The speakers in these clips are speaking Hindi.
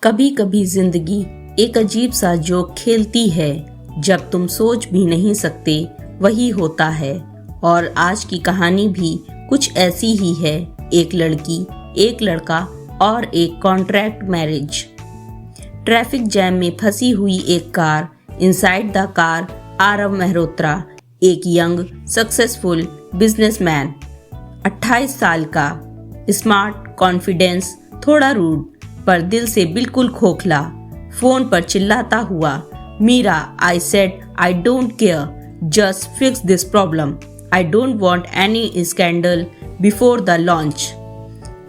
कभी कभी जिंदगी एक अजीब सा जोक खेलती है। जब तुम सोच भी नहीं सकते वही होता है। और आज की कहानी भी कुछ ऐसी ही है। एक लड़की, एक लड़का और एक कॉन्ट्रैक्ट मैरिज। ट्रैफिक जैम में फंसी हुई एक car. Inside the car Aarav Mehrotra, एक यंग सक्सेसफुल बिजनेसमैन, 28 साल का, स्मार्ट, कॉन्फिडेंस, थोड़ा रूड, पर दिल से बिल्कुल खोखला। फोन पर चिल्लाता हुआ, Meera, I said I don't care, just fix this problem, I don't want any scandal before the launch.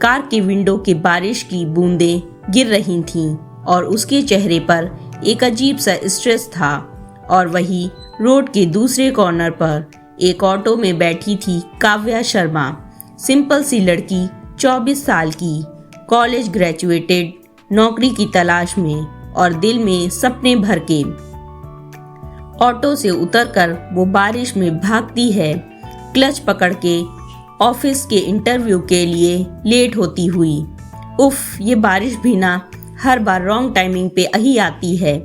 Car के विंडो के बारिश की बूंदें गिर रही थीं और उसके चेहरे पर एक अजीब सा स्ट्रेस था। और वही रोड के दूसरे कॉर्नर पर एक ऑटो में बैठी थी काव्या शर्मा, सिंपल सी लड़की, 24 साल की, कॉलेज ग्रेजुएटेड, नौकरी की तलाश में और दिल में सपने भर के। ऑटो से उतरकर वो बारिश में भागती है, क्लच पकड़ के ऑफिस के इंटरव्यू के लिए लेट होती हुई। उफ, ये बारिश भी ना हर बार रॉन्ग टाइमिंग पे ही आती है।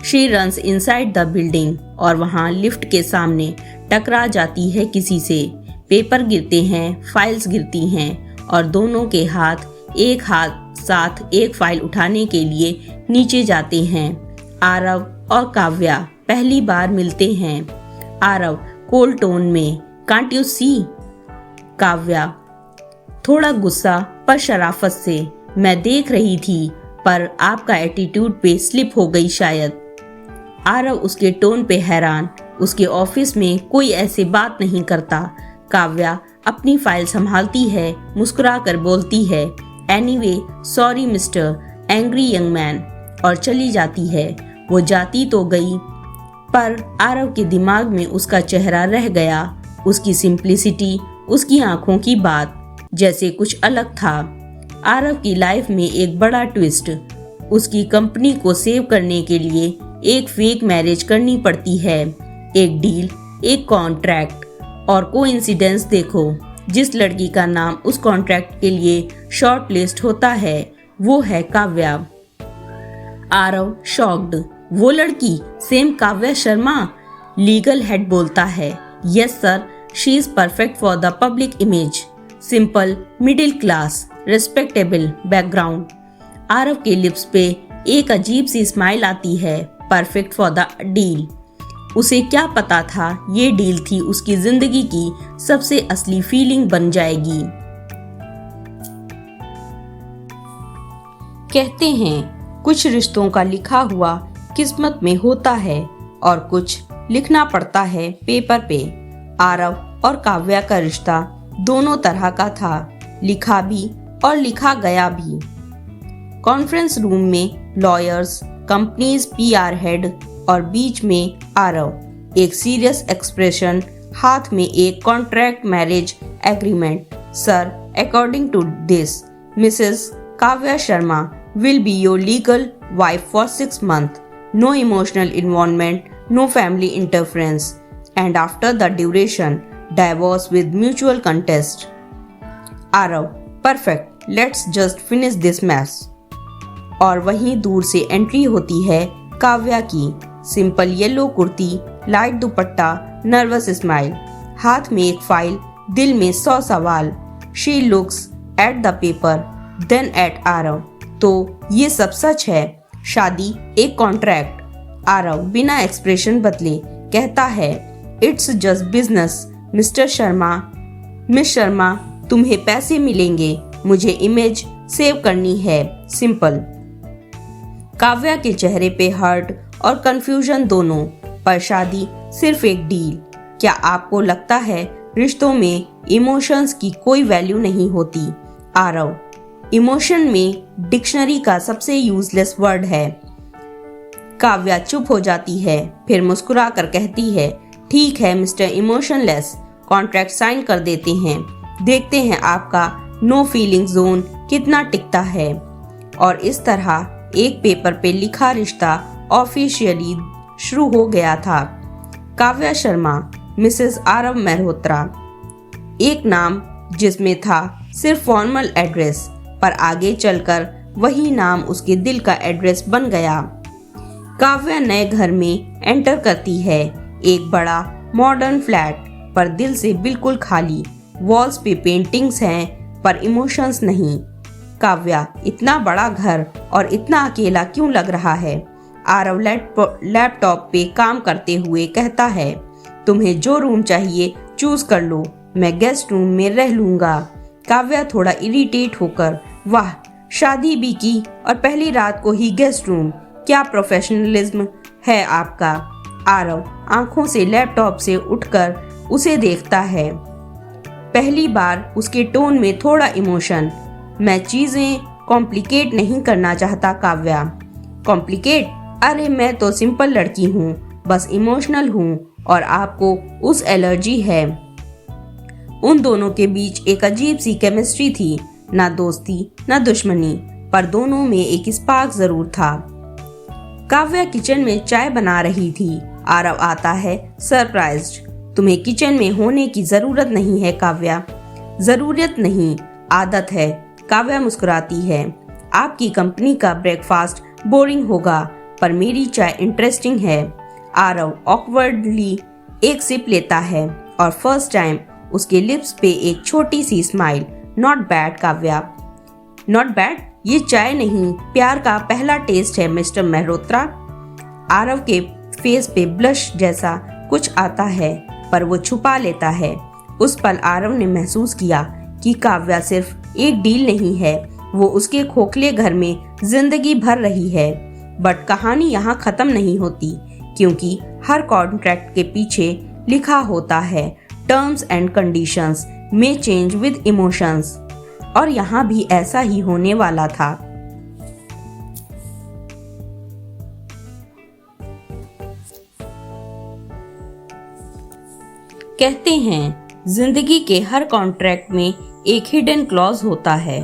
She runs inside the building और वहाँ लिफ्ट के सामने टकरा जाती है किसी से। पेपर गिरते हैं, फाइल्स गिरती हैं और दोनों के हाथ साथ एक फाइल उठाने के लिए नीचे जाते हैं। आरव और काव्या पहली बार मिलते हैं। आरव कोल्ड टोन में, कांट यू सी? काव्या थोड़ा गुस्सा पर शराफत से, मैं देख रही थी पर आपका एटीट्यूड पे स्लिप हो गई शायद। आरव उसके टोन पे हैरान, उसके ऑफिस में कोई ऐसे बात नहीं करता। काव्या अपनी फाइल संभालती है, मुस्कुरा कर बोलती है, anyway sorry mister angry young man, और चली जाती है। वो जाती तो गई पर आरव के दिमाग में उसका चेहरा रह गया, उसकी सिंप्लिसिटी, उसकी आंखों की बात, जैसे कुछ अलग था। आरव की लाइफ में एक बड़ा ट्विस्ट, उसकी कंपनी को सेव करने के लिए एक फेक मैरिज करनी पड़ती है। एक डील, एक कॉन्ट्रैक्ट, और कोइंसिडेंस देखो, जिस लड़की का नाम उस कॉन्ट्रैक्ट के लिए शॉर्ट लिस्ट होता है वो है काव्या। आरव शॉक्ड, वो लड़की same Kavya Sharma? Legal head बोलता है, yes sir, she is perfect for the public image, simple, middle class, respectable background. Aarav के लिप्स पे एक अजीब सी स्माइल आती है, परफेक्ट फॉर द डील। उसे क्या पता था ये डील थी उसकी जिंदगी की सबसे असली फीलिंग बन जाएगी। कहते हैं कुछ रिश्तों का लिखा हुआ किस्मत में होता है और कुछ लिखना पड़ता है पेपर पे। आरव और काव्या का रिश्ता दोनों तरह का था, लिखा भी और लिखा गया भी। कॉन्फ्रेंस रूम में लॉयर्स, कंपनीज पीआर हेड और बीच में आरव, एक सीरियस एक्सप्रेशन, हाथ में एक contract marriage agreement. Sir, according to this, Mrs Kavya Sharma will be your legal wife for 6 months, no emotional involvement, no family interference, and after the duration, divorce with mutual consent. Aarav, perfect, let's just finish this mess. और वहीं दूर से एंट्री होती है काव्या की, simple yellow kurti, light dupatta, nervous smile, हाथ में एक फाइल, दिल में 100 सवाल। She looks at the paper then at Aarav. तो ये सब सच है? शादी एक कॉन्ट्रैक्ट? आरव बिना एक्सप्रेशन बदले कहता है, it's just business mister Sharma. Miss Sharma, तुम्हें पैसे मिलेंगे, मुझे इमेज सेव करनी है, सिंपल। काव्या के चेहरे पे हर्ट और कंफ्यूजन दोनों, पर शादी सिर्फ एक डील। क्या आपको लगता है रिश्तों में इमोशंस की कोई वैल्यू नहीं होती? आरव, इमोशन में डिक्शनरी का सबसे यूजलेस वर्ड है। काव्या चुप हो जाती है, फिर मुस्कुरा कर कहती है, ठीक है मिस्टर इमोशनलेस, कॉन्ट्रैक्ट साइन कर देते हैं, देखते हैं आपका नो फीलिंग जोन कितना टिकता है। और इस तरह एक पेपर पे लिखा रिश्ता ऑफिशियली शुरू हो गया था। काव्या शर्मा, मिसेस आरव मेहरोत्रा, एक नाम जिसमें था सिर्फ फॉर्मल एड्रेस, पर आगे चलकर वही नाम उसके दिल का एड्रेस बन गया। काव्या नए घर में एंटर करती है, एक बड़ा मॉडर्न फ्लैट, पर दिल से बिल्कुल खाली। वॉल्स पे पेंटिंग्स हैं पर इमोशंस नहीं। काव्या, इतना बड़ा घर और इतना अकेला क्यों लग रहा है? आरव लैपटॉप पे काम करते हुए कहता है, तुम्हें जो रूम चाहिए चूज कर लो, मैं गेस्ट रूम में रह लूंगा। काव्या थोड़ा इरिटेट होकर, वाह, शादी भी की और पहली रात को ही गेस्ट रूम, क्या प्रोफेशनलिज्म है आपका। आरव आंखों से लैपटॉप से उठकर उसे देखता है। पहली बार उसके टोन में थोड़ा इमोशन। मैं चीजें कॉम्प्लिकेट नहीं करना चाहता काव्या। कॉम्प्लिकेट? अरे मैं तो सिंपल लड़की हूँ, बस इमोशनल हूँ और आपको उस एलर्जी है। उन दोनों के बीच एक अजीब सी केमिस्ट्री थी, ना दोस्ती ना दुश्मनी, पर दोनों में एक स्पार्क जरूर था। काव्या किचन में चाय बना रही थी। आरव आता है सरप्राइज्ड। तुम्हें किचन में होने की जरूरत नहीं है काव्या। जरूरत नहीं, आदत है। काव्या मुस्कुराती है। आपकी कंपनी का ब्रेकफास्ट बोरिंग होगा, पर मेरी चाय इंटरेस्टिंग है। आरव ऑकवर्डली एक सिप लेता है और फर्स्ट टाइम उसके लिप्स पे एक छोटी सी smile. Not bad Kavya. Not bad? ये चाय नहीं, प्यार का पहला टेस्ट है मिस्टर मेहरोत्रा। आरव के फेस पे ब्लश जैसा कुछ आता है, पर वो छुपा लेता है। उस पल आरव ने महसूस किया कि काव्या सिर्फ एक डील नहीं है, वो उसके खोखले घर में जिंदगी भर रही है। बट कहानी यहाँ खत्म नहीं होती, क्योंकि हर कॉन्ट्रैक्ट के पीछे लिखा होता है, टर्म्स एंड कंडीशंस में चेंज विद इमोशंस। और यहाँ भी ऐसा ही होने वाला था। कहते हैं जिंदगी के हर कॉन्ट्रैक्ट में एक हिडन क्लॉज होता है।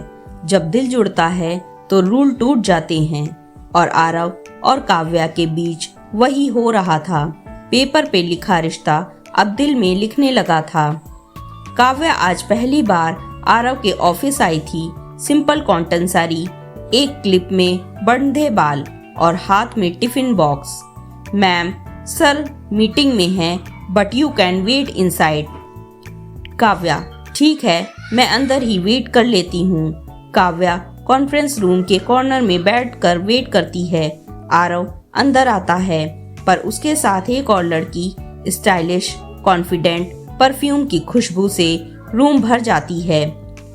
जब दिल जुड़ता है तो रूल टूट जाते हैं, और आरव और काव्या के बीच वही हो रहा था। पेपर पे लिखा रिश्ता अब दिल में लिखने लगा था। काव्या आज पहली बार आरव के ऑफिस आई थी। सिंपल कॉटन साड़ी, एक क्लिप में बंधे बाल और हाथ में tiffin box. Ma'am, sir meeting में है, but you can wait inside. Kavya, ठीक है, मैं अंदर ही वेट कर लेती हूँ। काव्या कॉन्फ्रेंस रूम के कॉर्नर में बैठकर वेट करती है। आरव अंदर आता है, पर उसके साथ एक और लड़की, स्टाइलिश, कॉन्फिडेंट, परफ्यूम की खुशबू से रूम भर जाती है।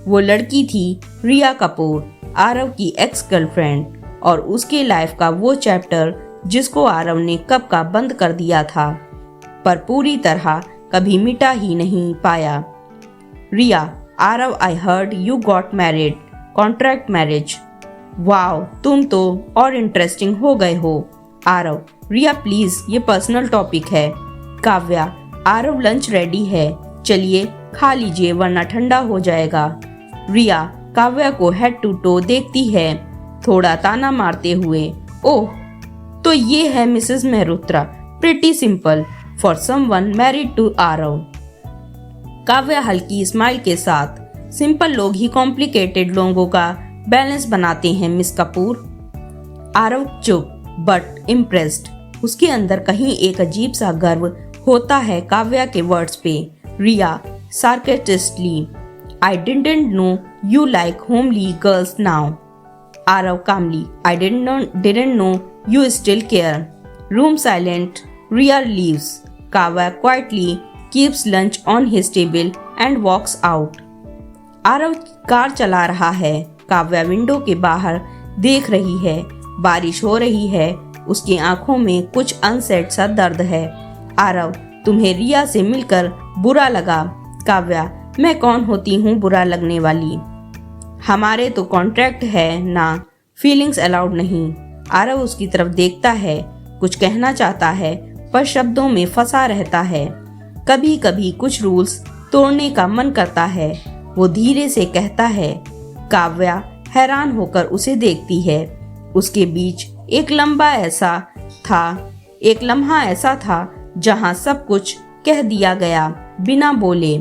वो लड़की थी रिया कपूर, आरव की एक्स गर्लफ्रेंड, और उसके लाइफ का वो चैप्टर जिसको आरव ने कब का बंद कर दिया था, पर पूरी तरह कभी मिटा ही नहीं पाया। Riya, Aarav, I heard you got married, contract marriage. Wow, तुम तो और इंटरेस्टिंग हो गए हो। आरव, रिया प्लीज, ये पर्सनल टॉपिक है। काव्या, आरव लंच रेडी है, चलिए खा लीजिए वरना ठंडा हो जाएगा। रिया काव्या को हेड टू टो देखती है, थोड़ा ताना मारते हुए। ओह, तो ये है Mrs Mehrotra, pretty simple for someone married to Aarav. Kavya हल्की स्माइल के साथ, सिंपल लोग ही कॉम्प्लिकेटेड लोगों का बैलेंस बनाते हैं मिस कपूर। आरव चुप बट इम्प्रेस्ड। उसके अंदर कहीं एक अजीब सा गर्व होता है काव्या के वर्ड्स पे। Riya sarcastically, I didn't know you like homely girls now. Aarav calmly, I didn't know you still care. Room silent. Riya leaves. Kavya quietly keeps lunch on his table and walks out. Aarav car चला रहा है। काव्या विंडो के बाहर देख रही है। बारिश हो रही है। उसकी आंखों में कुछ अनसेट सा दर्द है। आरव, तुम्हें रिया से मिलकर बुरा लगा। काव्या, मैं कौन होती हूँ बुरा लगने वाली? हमारे तो कॉन्ट्रैक्ट है ना, फीलिंग्स अलाउड नहीं। आरव उसकी तरफ देखता है, कुछ कहना चाहता है, पर शब्दों में फंसा रहता है। कभी कभी कुछ रूल्स तोड़ने का मन करता है। वो धीरे से कहता है। काव्या हैरान होकर उसे देखती है। उसके बीच एक लम्हा ऐसा था जहां सब कुछ कह दिया गया बिना बोले।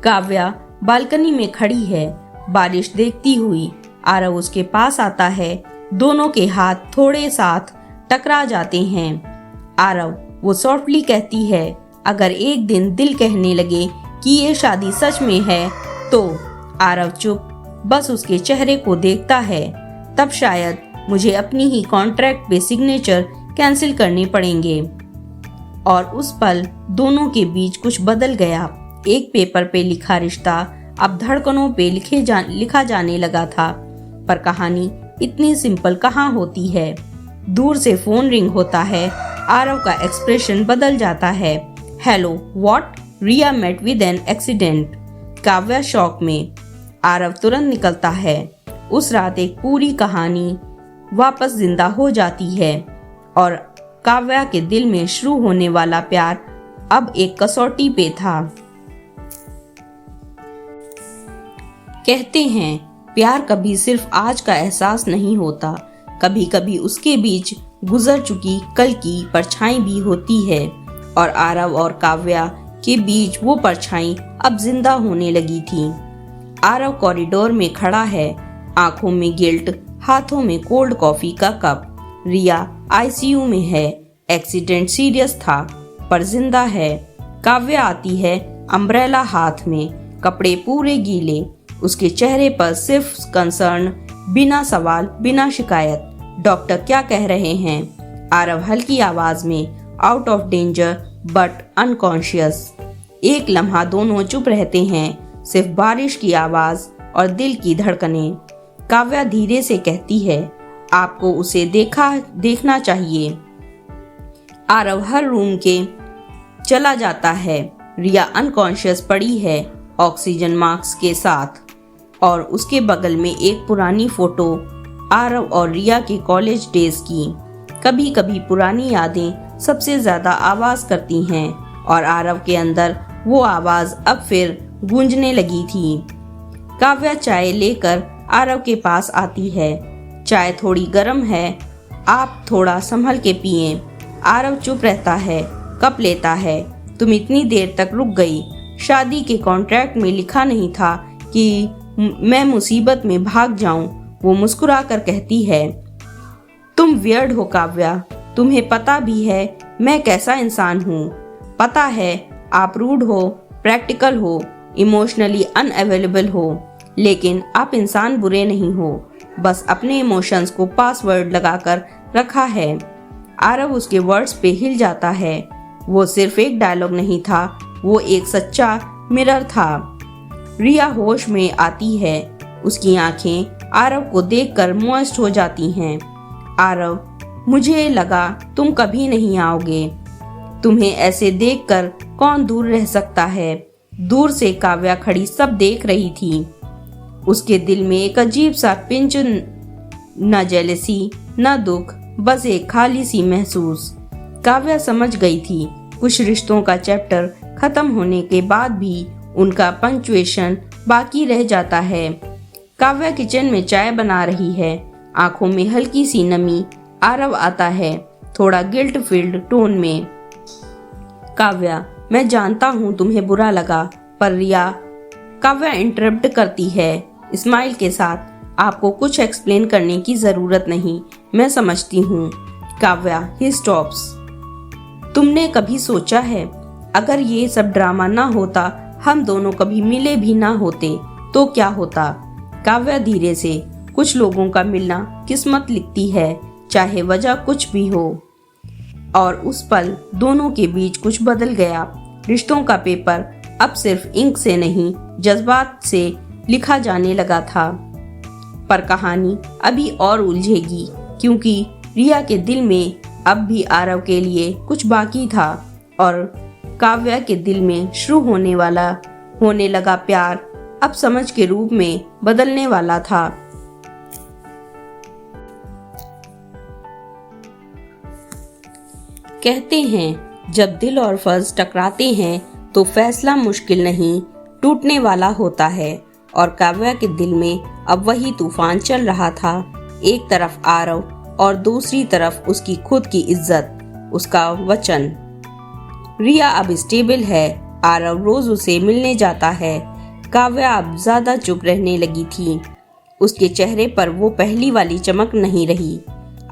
काव्या बालकनी में खड़ी है, बारिश देखती हुई। आरव उसके पास आता है। दोनों के हाथ थोड़े साथ टकरा जाते हैं। आरव वो सॉफ्टली कहती है, अगर एक दिन दिल कहने लगे कि ये शादी सच में है तो। आरव चुप बस उसके चेहरे को देखता है। तब शायद मुझे अपनी ही कॉन्ट्रैक्ट पे सिग्नेचर कैंसिल करने पड़ेंगे। और उस पल दोनों के बीच कुछ बदल गया। एक पेपर पे लिखा रिश्ता अब धड़कनों पे लिखा जाने लगा था। पर कहानी इतनी सिंपल कहाँ होती है। दूर से फोन रिंग होता है। आरव का एक्सप्रेशन बदल जाता है। Hello what? Riya met with an accident. Kavya shock में। आरव तुरंत निकलता है। उस रात एक पूरी कहानी वापस जिंदा हो जाती है और काव्या के दिल में शुरू होने वाला प्यार अब एक कसौटी पे था। कहते हैं प्यार कभी सिर्फ आज का एहसास नहीं होता, कभी कभी उसके बीच गुजर चुकी कल की परछाई भी होती है। और आरव और काव्या के बीच वो परछाई अब जिंदा होने लगी थी। आरव कॉरिडोर में खड़ा है, आंखों में गिल्ट, हाथों में कोल्ड कॉफी का कप। रिया आईसीयू में है। एक्सीडेंट सीरियस था पर जिंदा है। काव्या आती है, अम्ब्रेला हाथ में, कपड़े पूरे गीले, उसके चेहरे पर सिर्फ कंसर्न, बिना सवाल बिना शिकायत। डॉक्टर क्या कह रहे हैं? आरव हल्की आवाज में, out of danger but unconscious. एक लम्हा दोनों चुप रहते हैं, सिर्फ बारिश की आवाज और दिल की धड़कनें। काव्या धीरे से कहती है, आपको उसे देखना चाहिए। आरव हर रूम के चला जाता है। रिया अनकॉन्शियस पड़ी है, ऑक्सीजन मास्क के साथ, और उसके बगल में एक पुरानी फोटो आरव और रिया के कॉलेज डेज की। कभी कभी पुरानी यादें सबसे ज्यादा आवाज करती हैं और आरव के अंदर वो आवाज अब फिर गूंजने लगी थी। काव्या चाय लेकर आरव के पास आती है। चाय थोड़ी गर्म है, आप थोड़ा संभल के पिएं। आरव चुप रहता है, कप लेता है। तुम इतनी देर तक रुक गई। शादी के कॉन्ट्रैक्ट में लिखा नहीं था कि मैं मुसीबत में भाग जाऊं। वो मुस्कुरा कर कहती है, तुम वियर्ड हो काव्या, तुम्हें पता भी है मैं कैसा इंसान हूँ। पता है आप रूड हो, प्रैक्टिकल हो, इमोशनली अनअवेलेबल हो, लेकिन आप इंसान बुरे नहीं हो, बस अपने इमोशंस को पासवर्ड लगाकर रखा है। आरव उसके वर्ड्स पे हिल जाता है। वो सिर्फ एक डायलॉग नहीं था, वो एक सच्चा मिरर था। रिया होश में आती है। उसकी आंखें आरव को देखकर मॉइस्ट हो जाती हैं। आरव, मुझे लगा तुम कभी नहीं आओगे। तुम्हें ऐसे देखकर कौन दूर रह सकता है। दूर से काव्या खड़ी सब देख रही थी। उसके दिल में एक अजीब सा पिंच, न जेलसी न दुख, बस एक खाली सी महसूस। काव्या समझ गई थी कुछ रिश्तों का चैप्टर खत्म होने के बाद भी उनका पंक्चुएशन बाकी रह जाता है। काव्या किचन में चाय बना रही है, आंखों में हल्की सी नमी। आरव आता है, थोड़ा गिल्ट फील्ड टोन में। काव्या, मैं जानता हूँ तुम्हें बुरा लगा, पर रिया। काव्या इंटरप्ट करती है स्माइल के साथ, आपको कुछ एक्सप्लेन करने की जरूरत नहीं, मैं समझती हूँ। काव्या, ही स्टॉप्स। तुमने कभी सोचा है अगर ये सब ड्रामा ना होता, हम दोनों कभी मिले भी ना होते तो क्या होता? काव्या धीरे से, कुछ लोगों का मिलना किस्मत लिखती है, चाहे वजह कुछ भी हो। और उस पल दोनों के बीच कुछ बदल गया। रिश्तों का पेपर अब सिर्फ इंक से नहीं, जज्बात से लिखा जाने लगा था। पर कहानी अभी और उलझेगी, क्योंकि रिया के दिल में अब भी आरव के लिए कुछ बाकी था और काव्या के दिल में शुरू होने लगा प्यार अब समझ के रूप में बदलने वाला था। कहते हैं जब दिल और फर्ज टकराते हैं तो फैसला मुश्किल नहीं, टूटने वाला होता है। और काव्या के दिल में अब वही तूफान चल रहा था। एक तरफ आरव और दूसरी तरफ उसकी खुद की इज्जत, उसका वचन। रिया अब स्टेबल है, आरव रोज उसे मिलने जाता है। काव्या अब ज्यादा चुप रहने लगी थी। उसके चेहरे पर वो पहली वाली चमक नहीं रही।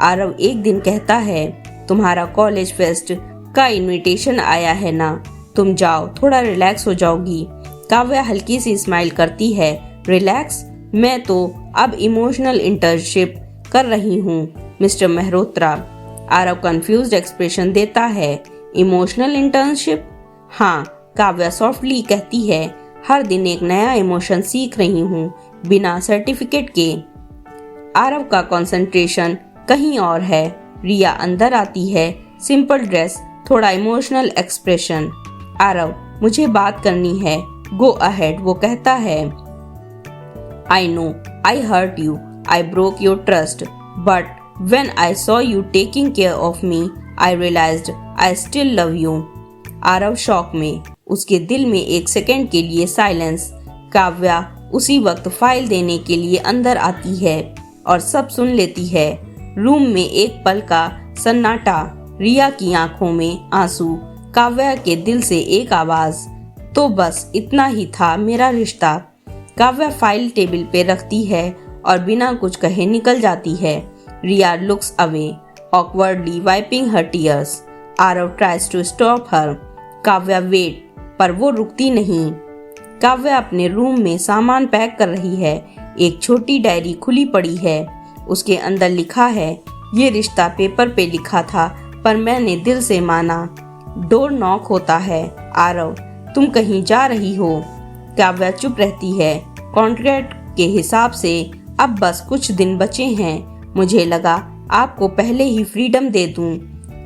आरव एक दिन कहता है, तुम्हारा कॉलेज फेस्ट का इनविटेशन आया है ना, तुम जाओ, थोड़ा रिलैक्स हो जाओगी। काव्या हल्की सी स्माइल करती है, रिलैक्स? मैं तो अब इमोशनल इंटर्नशिप कर रही हूँ mister Mehrotra. Aarav confused expression देता है, इमोशनल इंटर्नशिप? हाँ, काव्या सॉफ्टली कहती है, हर दिन एक नया इमोशन सीख रही हूँ बिना सर्टिफिकेट के। आरव का कंसंट्रेशन कहीं और है। रिया अंदर आती है, सिंपल ड्रेस, थोड़ा इमोशनल एक्सप्रेशन। आरव, मुझे बात करनी है, गो अहेड, वो कहता है। I know I hurt you, I broke your trust, but when I saw you taking care of me I realised I still love you. Aarav shock में, उसके दिल में एक सेकेंड के लिए साइलेंस। काव्या उसी वक्त फाइल देने के लिए अंदर आती है और सब सुन लेती है। रूम में एक पल का सन्नाटा, रिया की आंखों में आंसू, काव्या के दिल से एक आवाज, तो बस इतना ही था मेरा रिश्ता। काव्या फाइल टेबल पे रखती है और बिना कुछ कहे निकल जाती है। Riya looks away, awkwardly wiping her tears. Aarav tries to stop her. Kavya wait, पर वो रुकती नहीं। काव्या अपने रूम में सामान पैक कर रही है। एक छोटी डायरी खुली पड़ी है, उसके अंदर लिखा है, ये रिश्ता पेपर पे लिखा था पर मैंने दिल से माना। डोर नॉक होता है। आरव, तुम कहीं जा रही हो? काव्या चुप रहती है। कॉन्ट्रैक्ट के हिसाब से अब बस कुछ दिन बचे हैं, मुझे लगा आपको पहले ही फ्रीडम दे दूं।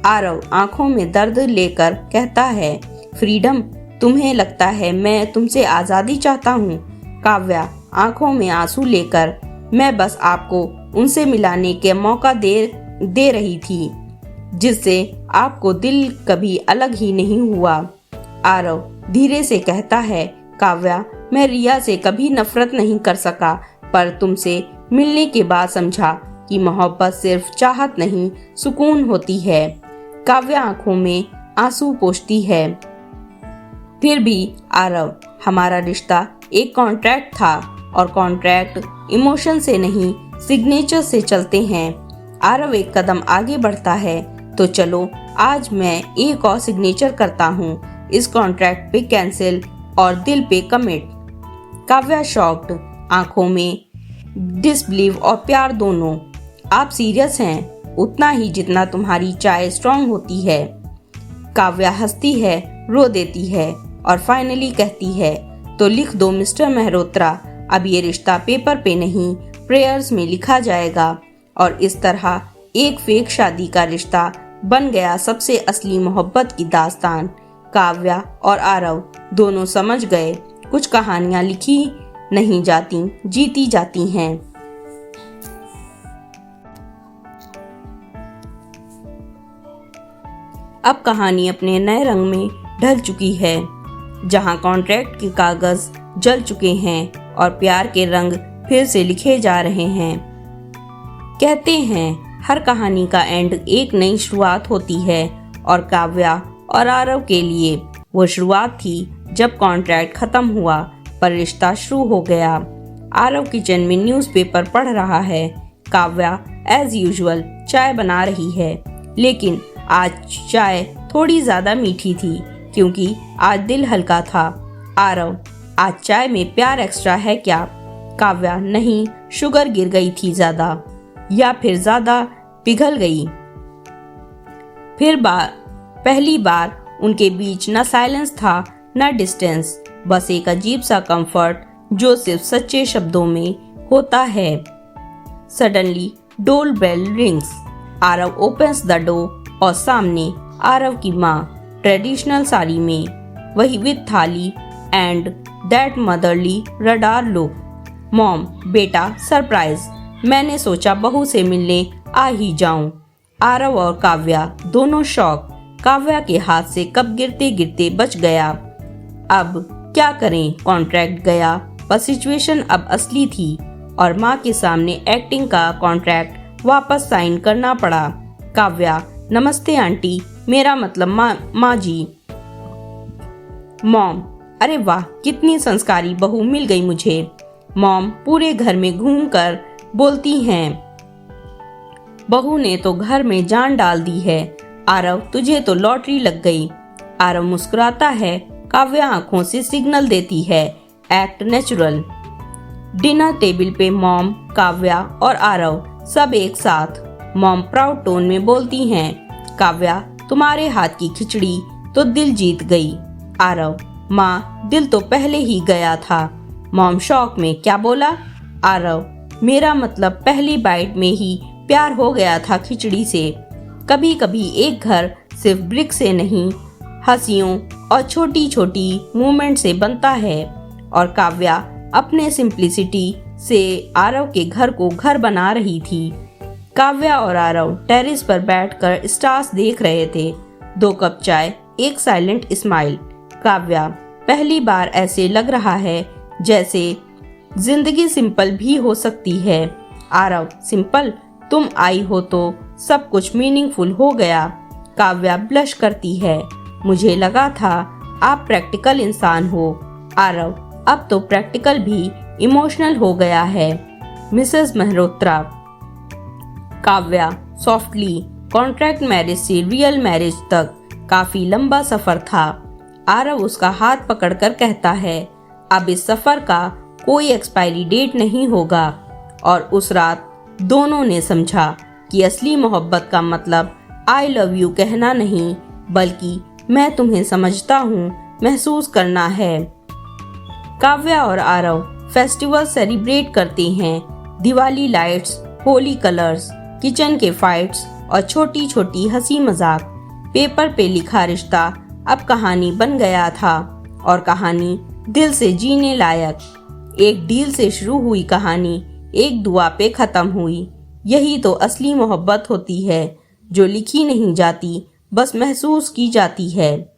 आरव आंखों में दर्द लेकर कहता है, फ्रीडम? तुम्हें लगता है मैं तुमसे आज़ादी चाहता हूँ? काव्या आंखों में आंसू लेकर, मैं बस आपको उनसे मिलाने के मौका दे रही थी जिससे आपको दिल कभी अलग ही नहीं हुआ। आरव धीरे से कहता है, काव्या, मैं रिया से कभी नफरत नहीं कर सका, पर तुमसे मिलने के बाद समझा कि मोहब्बत सिर्फ चाहत नहीं, सुकून होती है। काव्या आंखों में आंसू पोंछती है। फिर भी आरव, हमारा रिश्ता एक कॉन्ट्रैक्ट था और कॉन्ट्रैक्ट इमोशन से नहीं, सिग्नेचर से चलते हैं। आरव एक कदम आगे बढ़ता है, तो चलो आज मैं एक और सिग्नेचर करता हूँ, इस कॉन्ट्रैक्ट पे कैंसिल और दिल पे कमिट। काव्या शॉक्ड, आंखों में डिसबिलीव और प्यार दोनों। आप सीरियस हैं? उतना ही जितना तुम्हारी चाय स्ट्रांग होती है। काव्या हंसती है, रो देती है और फाइनली कहती है, तो लिख दो मिस्टर मेहरोत्रा, अब ये रिश्ता पेपर पे नहीं, प्रेयर्स में लिखा जाएगा। और इस तरह एक फेक शादी का रिश्ता बन गया सबसे असली मोहब्बत की दास्तान। काव्या और आरव दोनों समझ गए, कुछ कहानियां लिखी नहीं जाती, जीती जाती हैं। अब कहानी अपने नए रंग में ढल चुकी है, जहां कॉन्ट्रैक्ट के कागज जल चुके हैं और प्यार के रंग फिर से लिखे जा रहे हैं। कहते हैं हर कहानी का एंड एक नई शुरुआत होती है, और काव्या और आरव के लिए वो शुरुआत थी जब कॉन्ट्रैक्ट खत्म हुआ पर रिश्ता शुरू हो गया। आरव किचन में न्यूज़पेपर पढ़ रहा है। काव्या एज यूजुअल चाय बना रही है, लेकिन आज चाय थोड़ी ज्यादा मीठी थी क्योंकि आज दिल हल्का था। आरव, आज चाय में प्यार एक्स्ट्रा है क्या? काव्या, नहीं, शुगर गिर गई थी ज्यादा, या फिर ज्यादा पिघल गई। पहली बार उनके बीच न साइलेंस था न डिस्टेंस, बस एक अजीब सा कंफर्ट जो सिर्फ सच्चे शब्दों में होता है। Suddenly door bell rings. Aarav opens the door और सामने आरव की माँ ट्रेडिशनल साड़ी में, वही विद थाली and that motherly radar look. Mom, बेटा सरप्राइज, मैंने सोचा बहू से मिलने आ ही जाऊं। आरव और काव्या दोनों शॉक। काव्या के हाथ से कप गिरते गिरते बच गया। अब क्या करें, कॉन्ट्रैक्ट गया, पर सिचुएशन अब असली थी और माँ के सामने एक्टिंग का कॉन्ट्रैक्ट वापस साइन करना पड़ा। काव्या, नमस्ते आंटी, मेरा मतलब माँ जी। मॉम, अरे वाह, कितनी संस्कारी बहू मिल गई मुझे। मॉम पूरे घर में घूमकर बोलती हैं, बहू ने तो घर में जान डाल दी है। आरव, तुझे तो लॉटरी लग गई। आरव मुस्कुराता है। काव्या आंखों से सिग्नल देती है, एक्ट नेचुरल। डिनर टेबल पे मॉम, काव्या और आरव सब एक साथ। मॉम प्राउड टोन में बोलती हैं, काव्या, तुम्हारे हाथ की खिचड़ी तो दिल जीत गई। आरव, माँ, दिल तो पहले ही गया था। मॉम शॉक में, क्या बोला? आरव, मेरा मतलब पहली बाइट में ही प्यार हो गया था खिचड़ी से। कभी कभी एक घर सिर्फ ब्रिक से नहीं, हंसियों और छोटी छोटी मूवमेंट से बनता है। और काव्या अपने सिंप्लिसिटी से आरव के घर को घर बना रही थी। काव्या और आरव टेरेस पर बैठकर स्टार्स देख रहे थे। 2 कप चाय, एक साइलेंट स्माइल। काव्या, पहली बार ऐसे लग रहा है जैसे जिंदगी सिंपल भी हो सकती है। आरव, सिंपल? तुम आई हो तो सब कुछ मीनिंगफुल हो गया। काव्या ब्लश करती है, मुझे लगा था आप प्रैक्टिकल इंसान हो। आरव, अब तो प्रैक्टिकल भी इमोशनल हो गया है। Mrs Mehrotra. Kavya softly, contract marriage से रियल मैरिज तक काफी लंबा सफर था। आरव उसका हाथ पकड़कर कहता है, अब इस सफर का कोई एक्सपायरी डेट नहीं होगा। और उस रात दोनों ने समझा कि असली मोहब्बत का मतलब आई लव यू कहना नहीं, बल्कि मैं तुम्हें समझता हूँ महसूस करना है। काव्या और आरव फेस्टिवल सेलिब्रेट करते हैं। Diwali lights, Holi colours, kitchen के फाइट्स और छोटी छोटी हंसी मजाक। पेपर पे लिखा रिश्ता अब कहानी बन गया था, और कहानी दिल से जीने लायक। एक डील से शुरू हुई कहानी एक दुआ पे खत्म हुई। यही तो असली मोहब्बत होती है, जो लिखी नहीं जाती, बस महसूस की जाती है।